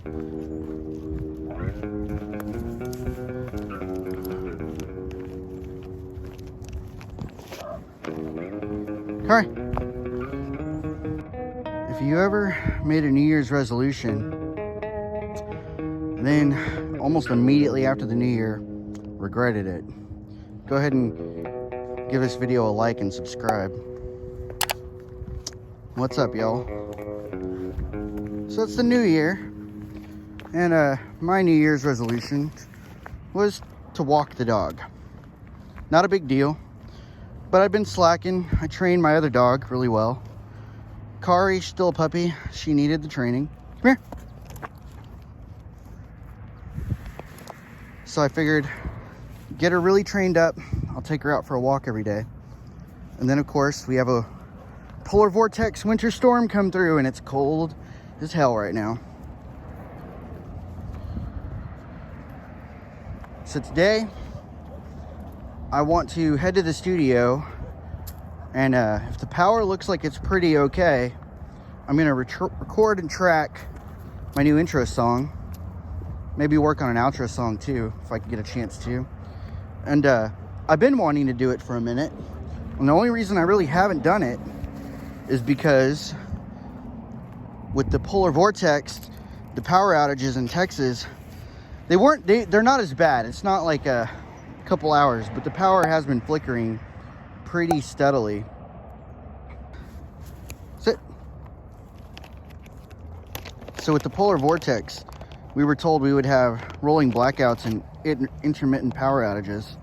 Alright. If you ever made a New Year's resolution and then almost immediately after the new year regretted it, go ahead and give this video a like and subscribe. What's up, y'all? So it's the new year, and my New Year's resolution was to walk the dog. Not a big deal, but I've been slacking. I trained my other dog really well. Kari, still a puppy. She needed the training. Come here. So I figured, get her really trained up. I'll take her out for a walk every day. And then, of course, we have a polar vortex winter storm come through, and it's cold as hell right now. So today, I want to head to the studio, and if the power looks like it's pretty okay, I'm going to record and track my new intro song. Maybe work on an outro song too, if I can get a chance to. And I've been wanting to do it for a minute. And the only reason I really haven't done it is because with the polar vortex, the power outages in Texas, they're not as bad. It's not like a couple hours, but the power has been flickering pretty steadily. Sit. So with the polar vortex, we were told we would have rolling blackouts and intermittent power outages.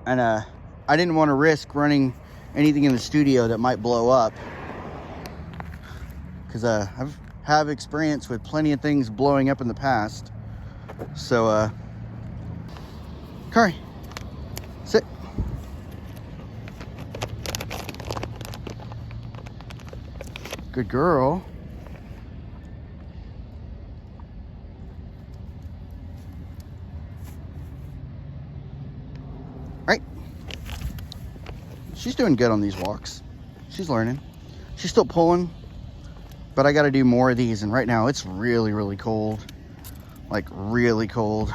And I didn't want to risk running anything in the studio that might blow up, because I've have experience with plenty of things blowing up in the past. So Kari, sit. Good girl. Right. She's doing good on these walks. She's learning. She's still pulling, but I got to do more of these. And right now it's really, really cold. Like really cold.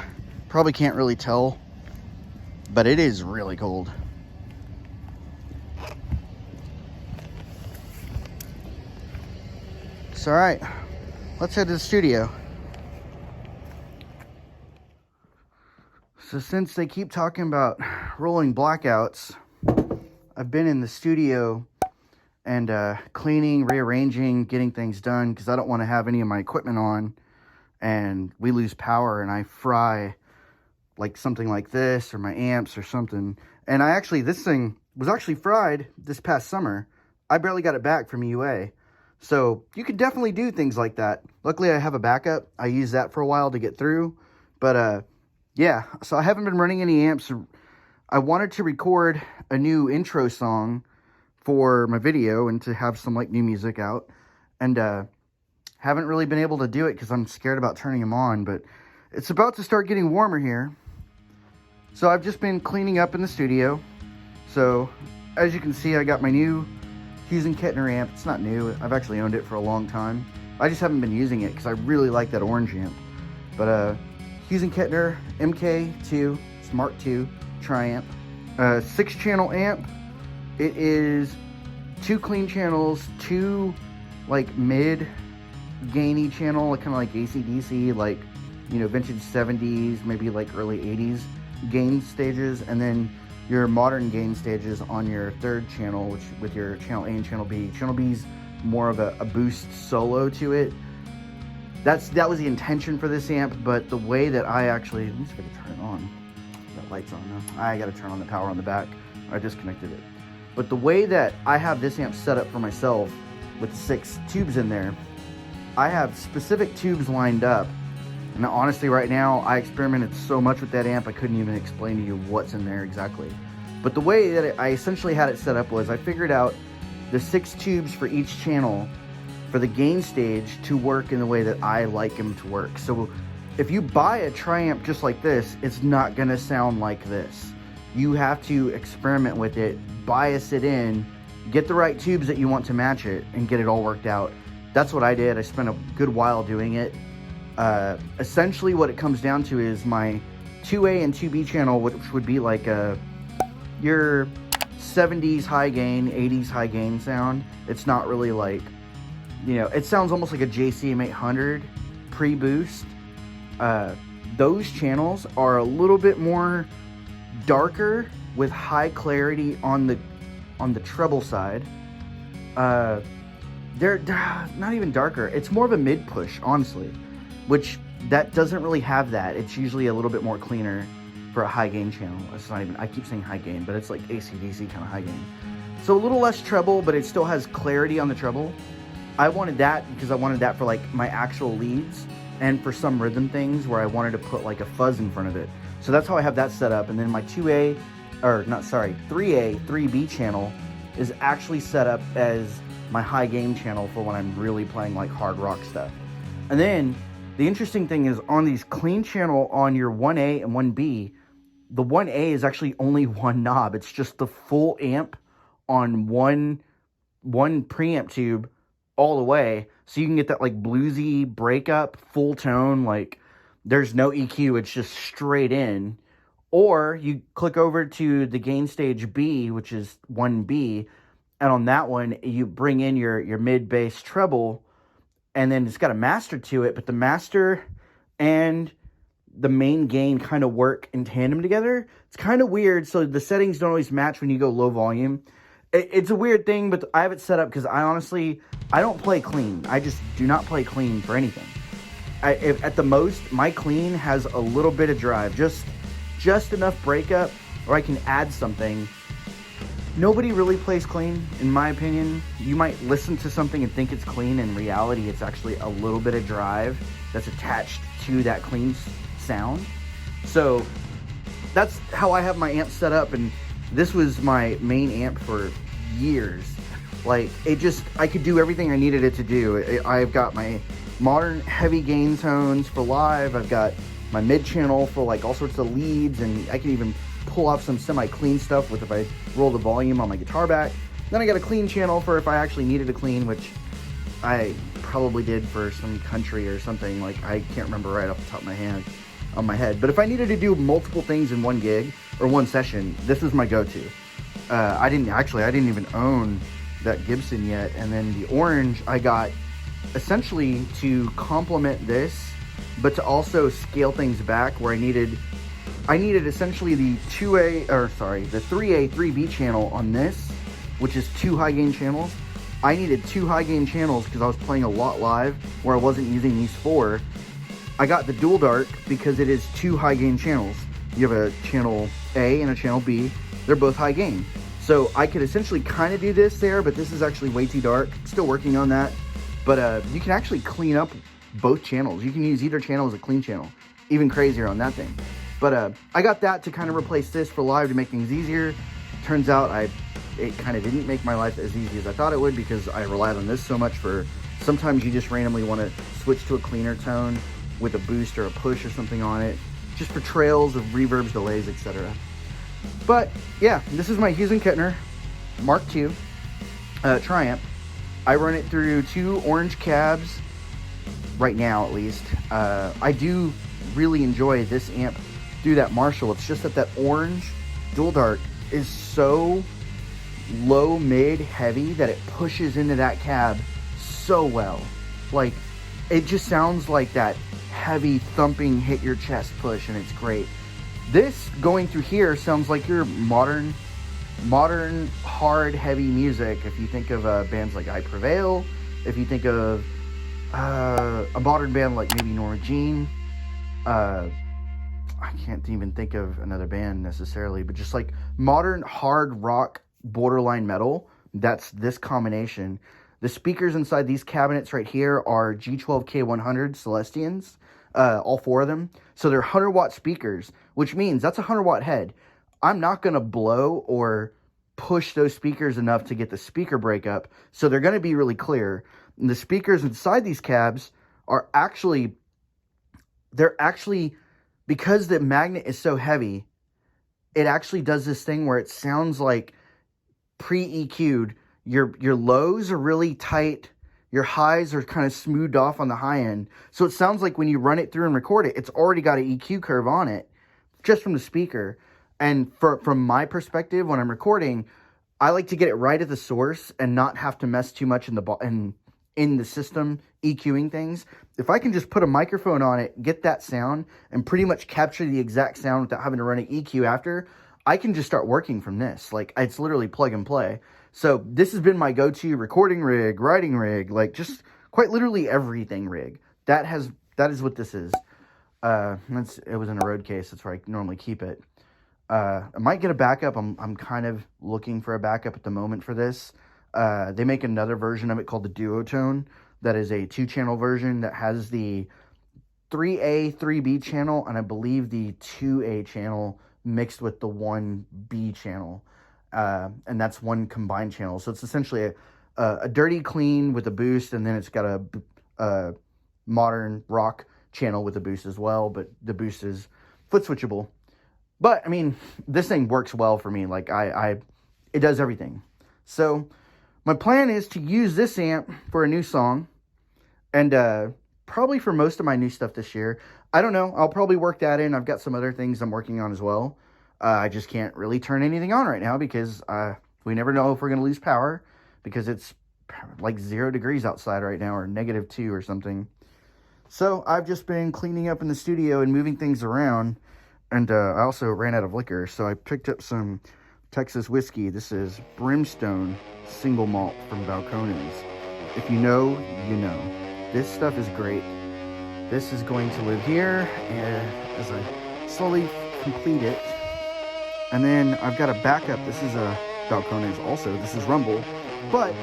Probably can't really tell, but it is really cold. So, all right, let's head to the studio. So since they keep talking about rolling blackouts, I've been in the studio and cleaning, rearranging, getting things done, because I don't want to have any of my equipment on and we lose power and I fry like something like this or my amps or something. And this thing was actually fried this past summer. I barely got it back from UA. So you could definitely do things like that. Luckily I have a backup. I used that for a while to get through. But yeah, so I haven't been running any amps. I wanted to record a new intro song for my video and to have some like new music out. And haven't really been able to do it because I'm scared about turning them on. But it's about to start getting warmer here. So I've just been cleaning up in the studio. So as you can see, I got my new Hughes & Kettner amp. It's not new. I've actually owned it for a long time. I just haven't been using it because I really like that orange amp. But Hughes & Kettner MK2 Smart 2 Triamp. 6-channel amp. It is 2 clean channels, 2 like mid gainy channel, kind of like AC/DC, like, you know, vintage 70s, maybe like early 80s gain stages, and then your modern gain stages on your 3rd channel, which with your channel A and channel B. Channel B's more of a boost solo to it. That was the intention for this amp, but the way that I actually, let me see if I can turn it on. That light's on now. I gotta turn on the power on the back. I disconnected it. But the way that I have this amp set up for myself with 6 tubes in there, I have specific tubes lined up. And honestly, right now, I experimented so much with that amp, I couldn't even explain to you what's in there exactly. But the way that I essentially had it set up was I figured out the 6 tubes for each channel for the gain stage to work in the way that I like them to work. So if you buy a Triamp just like this, it's not gonna sound like this. You have to experiment with it, bias it in, get the right tubes that you want to match it, and get it all worked out. that's what I did. I spent a good while doing it. Essentially what it comes down to is my 2A and 2B channel, which would be like your 70s high gain, 80s high gain sound. It's not really like, you know, it sounds almost like a JCM 800 pre-boost. Those channels are a little bit more darker with high clarity on the treble side. They're not even darker. It's more of a mid push, honestly, which that doesn't really have that. It's usually a little bit more cleaner for a high gain channel. It's not even, I keep saying high gain, but it's like AC/DC kind of high gain. So a little less treble, but it still has clarity on the treble. I wanted that because I wanted that for like my actual leads and for some rhythm things where I wanted to put like a fuzz in front of it. So that's how I have that set up. And then my 3A, 3B channel is actually set up as my high gain channel for when I'm really playing like hard rock stuff. And then the interesting thing is on these clean channel on your 1A and 1B, the 1A is actually only one knob. It's just the full amp on one preamp tube all the way. So you can get that like bluesy breakup, full tone, like there's no EQ, it's just straight in. Or you click over to the gain stage B, which is 1B, and on that one, you bring in your mid bass treble, and then it's got a master to it, but the master and the main gain kind of work in tandem together. It's kind of weird, so the settings don't always match when you go low volume. It's a weird thing, but I have it set up because I don't play clean. I just do not play clean for anything. If at the most, my clean has a little bit of drive, just enough breakup, or I can add something. Nobody really plays clean, in my opinion. You might listen to something and think it's clean. In reality, it's actually a little bit of drive that's attached to that clean sound. So that's how I have my amp set up, and this was my main amp for years. Like, I could do everything I needed it to do. I've got my modern heavy gain tones for live. I've got my mid channel for like all sorts of leads, and I can even pull off some semi-clean stuff with if I roll the volume on my guitar back. Then I got a clean channel for if I actually needed a clean, which I probably did for some country or something. Like, I can't remember right off the top of my head. But if I needed to do multiple things in one gig or one session, this is my go-to. I didn't even own that Gibson yet. And then the orange I got essentially to complement this, but to also scale things back where I needed essentially the 3A, 3B channel on this, which is 2 high gain channels. I needed 2 high gain channels because I was playing a lot live where I wasn't using these 4. I got the dual dark because it is 2 high gain channels. You have a channel A and a channel B. They're both high gain. So I could essentially kind of do this there, but this is actually way too dark. Still working on that. But you can actually clean up both channels. You can use either channel as a clean channel. Even crazier on that thing. But I got that to kind of replace this for live to make things easier. Turns out it kind of didn't make my life as easy as I thought it would, because I relied on this so much for, sometimes you just randomly want to switch to a cleaner tone with a boost or a push or something on it, just for trails of reverbs, delays, etc. But yeah, this is my Hughes & Kettner Mark II Triumph. I run it through 2 orange cabs right now, at least. I do really enjoy this amp through that Marshall. It's just that orange dual dark is so low, mid, heavy that it pushes into that cab so well. Like, it just sounds like that heavy thumping hit your chest push, and it's great. This going through here sounds like your modern hard heavy music. If you think of bands like I Prevail, if you think of a modern band like maybe Norma Jean, I can't even think of another band necessarily, but just like modern hard rock, borderline metal, that's this combination. The speakers inside these cabinets right here are G12K100 Celestians, all 4 of them. So they're 100-watt speakers, which means that's a 100-watt head. I'm not going to blow or push those speakers enough to get the speaker breakup, so they're going to be really clear. And the speakers inside these cabs are actually, because the magnet is so heavy, it actually does this thing where it sounds like pre-EQ'd. Your lows are really tight your highs are kind of smoothed off on the high end. So it sounds like when you run it through and record it, it's already got an EQ curve on it just from the speaker. And from my perspective, when I'm recording, I like to get it right at the source and not have to mess too much in the system EQing things. If I can just put a microphone on it, get that sound, and pretty much capture the exact sound without having to run an EQ after, I can just start working from this. Like, it's literally plug and play. So this has been my go-to recording rig, writing rig, like just quite literally everything rig. That is what this is. It was in a road case. That's where I normally keep it. I might get a backup. I'm kind of looking for a backup at the moment for this. They make another version of it called the Duotone. That is a 2-channel version that has the 3A, 3B channel, and I believe the 2A channel mixed with the 1B channel. And that's one combined channel. So it's essentially a dirty clean with a boost, and then it's got a modern rock channel with a boost as well, but the boost is foot switchable. But I mean, this thing works well for me. Like it does everything. So my plan is to use this amp for a new song, and probably for most of my new stuff this year. I don't know. I'll probably work that in. I've got some other things I'm working on as well. I just can't really turn anything on right now because we never know if we're going to lose power, because it's like 0 degrees outside right now, or -2 or something. So I've just been cleaning up in the studio and moving things around. And I also ran out of liquor, so I picked up some Texas whiskey. This is Brimstone Single Malt from Balcones. If you know, you know. This stuff is great. This is going to live here as I slowly complete it. And then I've got a backup. This is a Balcones also. This is Rumble. But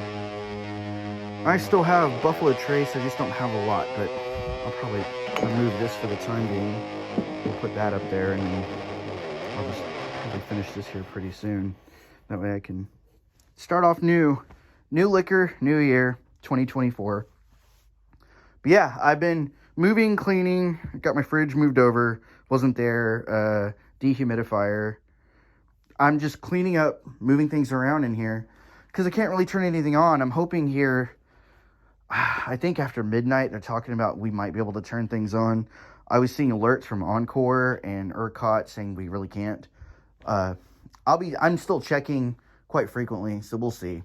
I still have Buffalo Trace. I just don't have a lot, but I'll probably remove this for the time being. We'll put that up there, and then I'll just probably finish this here pretty soon. That way I can start off new liquor, new year, 2024. But yeah, I've been moving, cleaning. Got my fridge moved over. Wasn't there. Dehumidifier. I'm just cleaning up, moving things around in here, because I can't really turn anything on. I'm hoping here, I think after midnight, they're talking about we might be able to turn things on. I was seeing alerts from Encore and ERCOT saying we really can't. I'm still checking quite frequently, so we'll see.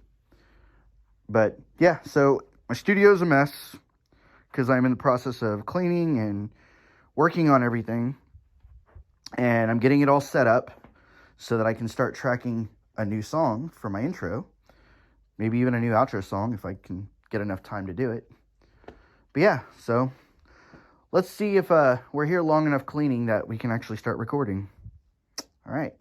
But yeah, so my studio's a mess because I'm in the process of cleaning and working on everything. And I'm getting it all set up so that I can start tracking a new song for my intro. Maybe even a new outro song if I can get enough time to do it. But yeah, so let's see if we're here long enough cleaning that we can actually start recording. All right.